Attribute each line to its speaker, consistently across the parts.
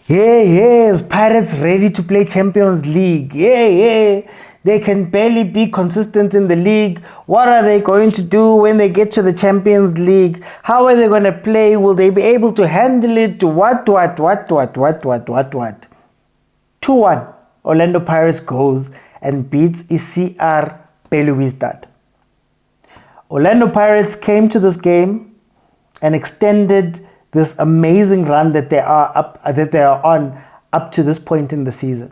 Speaker 1: Is Pirates ready to play Champions League? They can barely be consistent in the league. What are they going to do when they get to the Champions League? How are they going to play? Will they be able to handle it? What? 2-1. Orlando Pirates goes and beats ICR Belouizdad. Orlando Pirates came to this game and extended this amazing run that they are on up to this point in the season.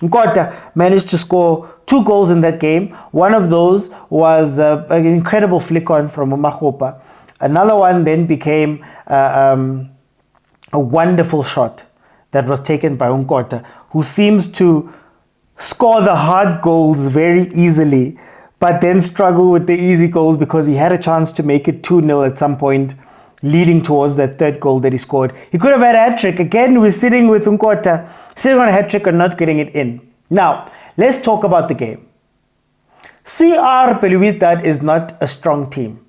Speaker 1: Nkota managed to score 2 goals in that game. One of those was an incredible flick on from Makgopa. Another one then became a wonderful shot that was taken by Nkota, who seems to score the hard goals very easily, but then struggle with the easy goals because he had a chance to make it 2-0 at some point, leading towards that 3rd goal that he scored. He could have had a hat-trick. Again, we're sitting with Nkota, sitting on a hat-trick and not getting it in. Now, let's talk about the game. CR Belouizdad is not a strong team,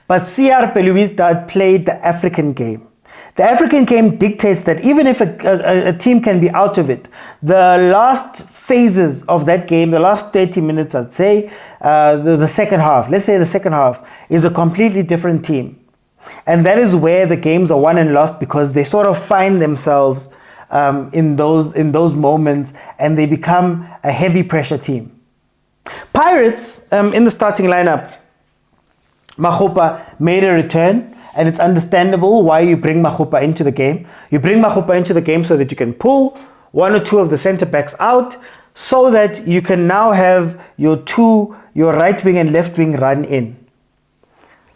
Speaker 1: but CR Belouizdad played the African game. The African game dictates that even if a team can be out of it, the last phases of that game, the last 30 minutes, I'd say, the second half, let's say the second half, is a completely different team. And that is where the games are won and lost, because they sort of find themselves in those moments and they become a heavy pressure team. Pirates, in the starting lineup, Makgopa made a return, and it's understandable why you bring Makgopa into the game. You bring Makgopa into the game so that you can pull 1 or 2 of the center backs out, so that you can now have your right wing and left wing run in.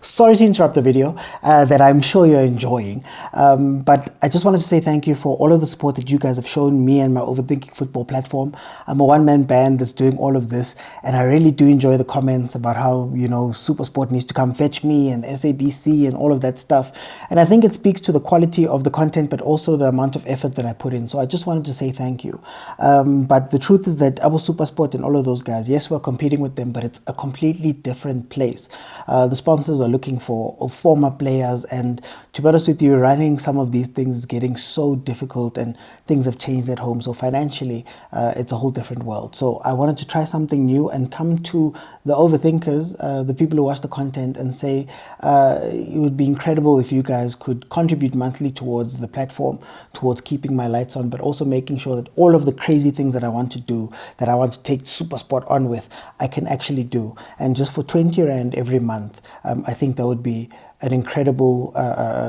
Speaker 1: Sorry to interrupt the video that I'm sure you're enjoying, but I just wanted to say thank you for all of the support that you guys have shown me and my Overthinking Football platform. I'm a one-man band that's doing all of this, and I really do enjoy the comments about how, Supersport needs to come fetch me and SABC and all of that stuff. And I think it speaks to the quality of the content, but also the amount of effort that I put in. So I just wanted to say thank you. But the truth is that Abu Supersport and all of those guys, yes, we're competing with them, but it's a completely different place. The sponsors are looking for former players, and to be honest with you, running some of these things is getting so difficult, and things have changed at home. So financially, it's a whole different world. So I wanted to try something new and come to the overthinkers, the people who watch the content, and say it would be incredible if you guys could contribute monthly towards the platform, towards keeping my lights on, but also making sure that all of the crazy things that I want to do, that I want to take Supersport on with, I can actually do. And just for 20 Rand every month, I think that would be an incredible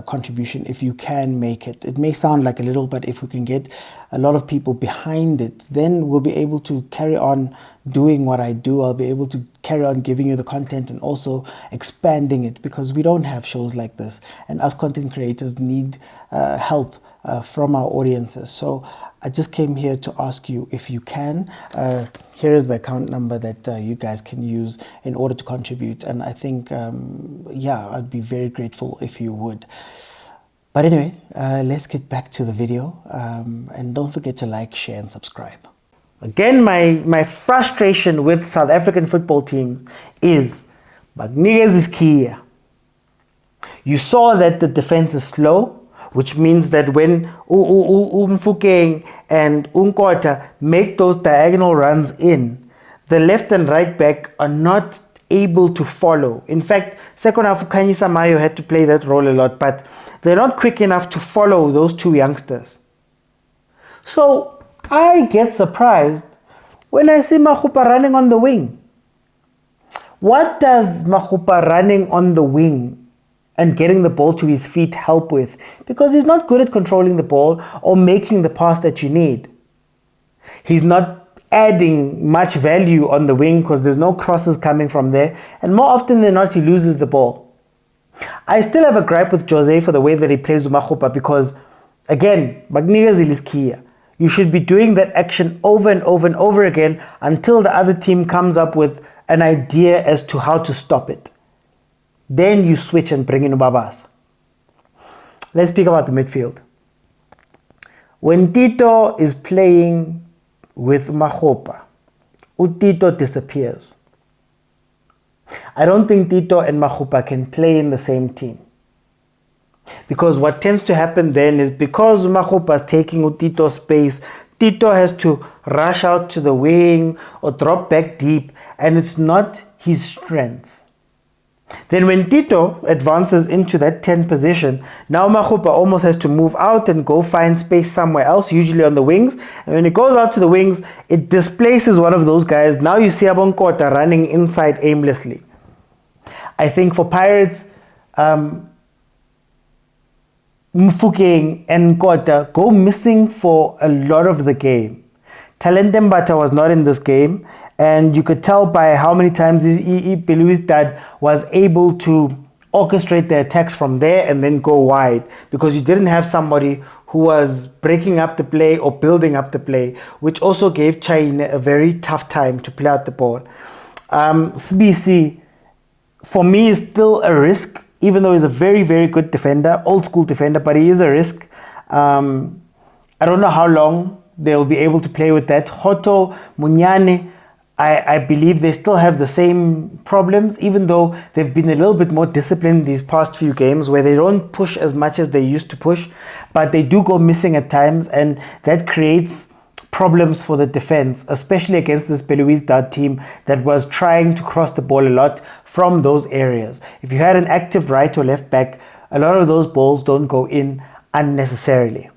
Speaker 1: contribution if you can make it. It may sound like a little, but if we can get a lot of people behind it, then we'll be able to carry on doing what I do. I'll be able to carry on giving you the content and also expanding it, because we don't have shows like this, and us content creators need help from our audiences. So I just came here to ask you if you can. Here is the account number that you guys can use in order to contribute. And I think, I'd be very grateful if you would. But anyway, let's get back to the video. And don't forget to like, share, and subscribe. Again, my frustration with South African football teams is Magnigas is key. You saw that the defense is slow, which means that when Mfukeng and Nkota make those diagonal runs in, the left and right back are not able to follow. In fact, second half, Khanye Samayo had to play that role a lot, but they're not quick enough to follow those 2 youngsters. So I get surprised when I see Makgopa running on the wing. What does Makgopa running on the wing and getting the ball to his feet help with? Because he's not good at controlling the ball or making the pass that you need. He's not adding much value on the wing because there's no crosses coming from there, and more often than not he loses the ball. I still have a gripe with Jose for the way that he plays with Makgopa, because again, Magnigas is key. You should be doing that action over and over and over again until the other team comes up with an idea as to how to stop it. Then you switch and bring in Babas. Let's speak about the midfield. When Tito is playing with Makgopa, Tito disappears. I don't think Tito and Makgopa can play in the same team. Because what tends to happen then is because Makgopa is taking Tito's space, Tito has to rush out to the wing or drop back deep, and it's not his strength. Then when Tito advances into that 10 position, now Makgopa almost has to move out and go find space somewhere else, usually on the wings. And when it goes out to the wings, it displaces one of those guys. Now you see Abonkota running inside aimlessly. I think for Pirates, Mfukeng and Nkota go missing for a lot of the game. Talente Mbata was not in this game, and you could tell by how many times Belouizdad was able to orchestrate the attacks from there and then go wide, because you didn't have somebody who was breaking up the play or building up the play, which also gave China a very tough time to play out the ball. CBC, for me, is still a risk, even though he's a very, very good defender, old school defender, but he is a risk. I don't know how long they'll be able to play with that. Hoto, Munyane, I believe they still have the same problems, even though they've been a little bit more disciplined these past few games where they don't push as much as they used to push, but they do go missing at times, and that creates problems for the defense, especially against this Belouizdad team that was trying to cross the ball a lot from those areas. If you had an active right or left back, a lot of those balls don't go in unnecessarily.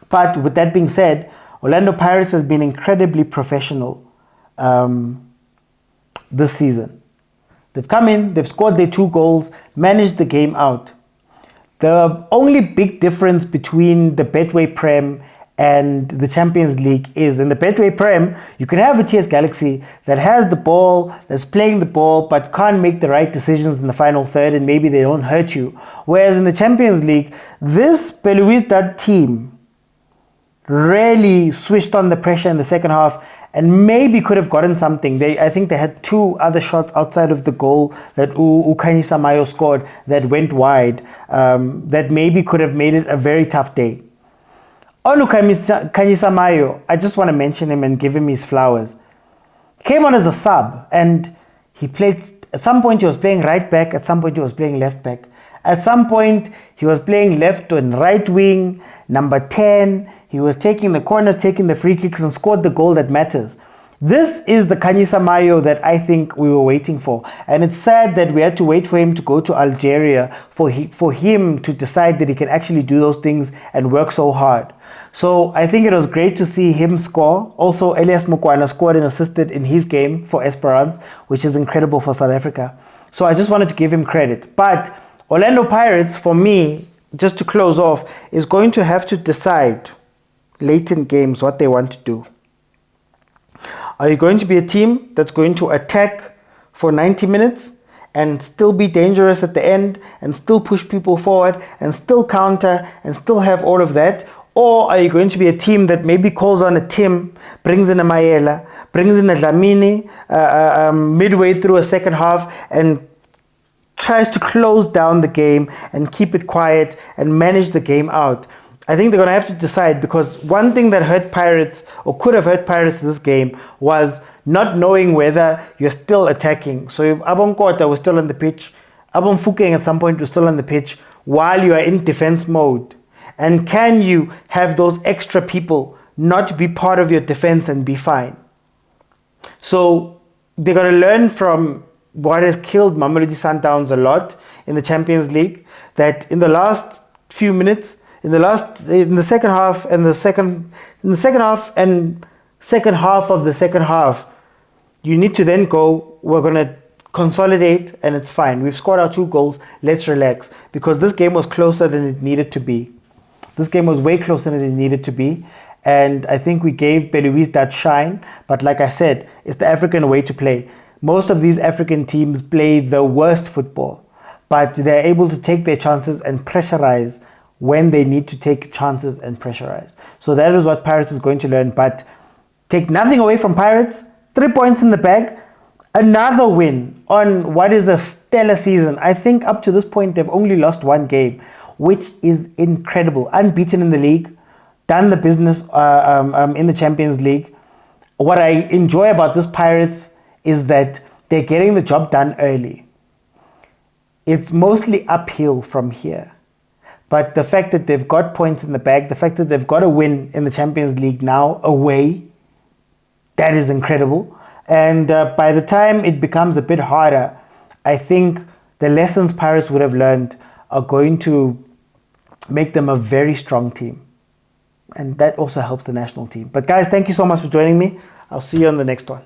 Speaker 1: But with that being said, Orlando Pirates has been incredibly professional this season. They've come in, they've scored their 2 goals, managed the game out. The only big difference between the Betway Prem and the Champions League is in the Betway Prem, you can have a TS Galaxy that has the ball, that's playing the ball, but can't make the right decisions in the final third, and maybe they don't hurt you. Whereas in the Champions League, this Belouizdad team really switched on the pressure in the second half and maybe could have gotten something. I think they had 2 other shots outside of the goal that Khanye Samayo scored that went wide, that maybe could have made it a very tough day. On Khanye Samayo, I just want to mention him and give him his flowers. He came on as a sub, and he played, at some point he was playing right back, at some point he was playing left back. At some point, he was playing left and right wing, number 10. He was taking the corners, taking the free kicks, and scored the goal that matters. This is the Khanye Samayo that I think we were waiting for. And it's sad that we had to wait for him to go to Algeria for him to decide that he can actually do those things and work so hard. So I think it was great to see him score. Also, Elias Mokwena scored and assisted in his game for Esperance, which is incredible for South Africa. So I just wanted to give him credit. But Orlando Pirates, for me, just to close off, is going to have to decide late in games what they want to do. Are you going to be a team that's going to attack for 90 minutes and still be dangerous at the end and still push people forward and still counter and still have all of that? Or are you going to be a team that maybe calls on a Tim, brings in a Mayela, brings in a Dlamini midway through a second half and tries to close down the game and keep it quiet and manage the game out? I think they're going to have to decide, because one thing that hurt Pirates, or could have hurt Pirates in this game, was not knowing whether you're still attacking. So if Abonkota was still on the pitch, Abonfukeng at some point was still on the pitch while you are in defense mode. And can you have those extra people not be part of your defense and be fine? So they're going to learn from what has killed Mamelodi Sundowns a lot in the Champions League, that in the last few minutes, in the second half of the second half, you need to then go, we're going to consolidate and it's fine. We've scored our 2 goals. Let's relax, because this game was closer than it needed to be. This game was way closer than it needed to be. And I think we gave Belouizdad that shine. But like I said, it's the African way to play. Most of these African teams play the worst football, but they're able to take their chances and pressurize when they need to take chances and pressurize. So that is what Pirates is going to learn. But take nothing away from Pirates. 3 points in the bag. Another win on what is a stellar season. I think up to this point, they've only lost 1 game, which is incredible. Unbeaten in the league. Done the business in the Champions League. What I enjoy about this Pirates is that they're getting the job done early. It's mostly uphill from here. But the fact that they've got points in the bag, the fact that they've got a win in the Champions League now away, that is incredible. And by the time it becomes a bit harder, I think the lessons Pirates would have learned are going to make them a very strong team. And that also helps the national team. But guys, thank you so much for joining me. I'll see you on the next one.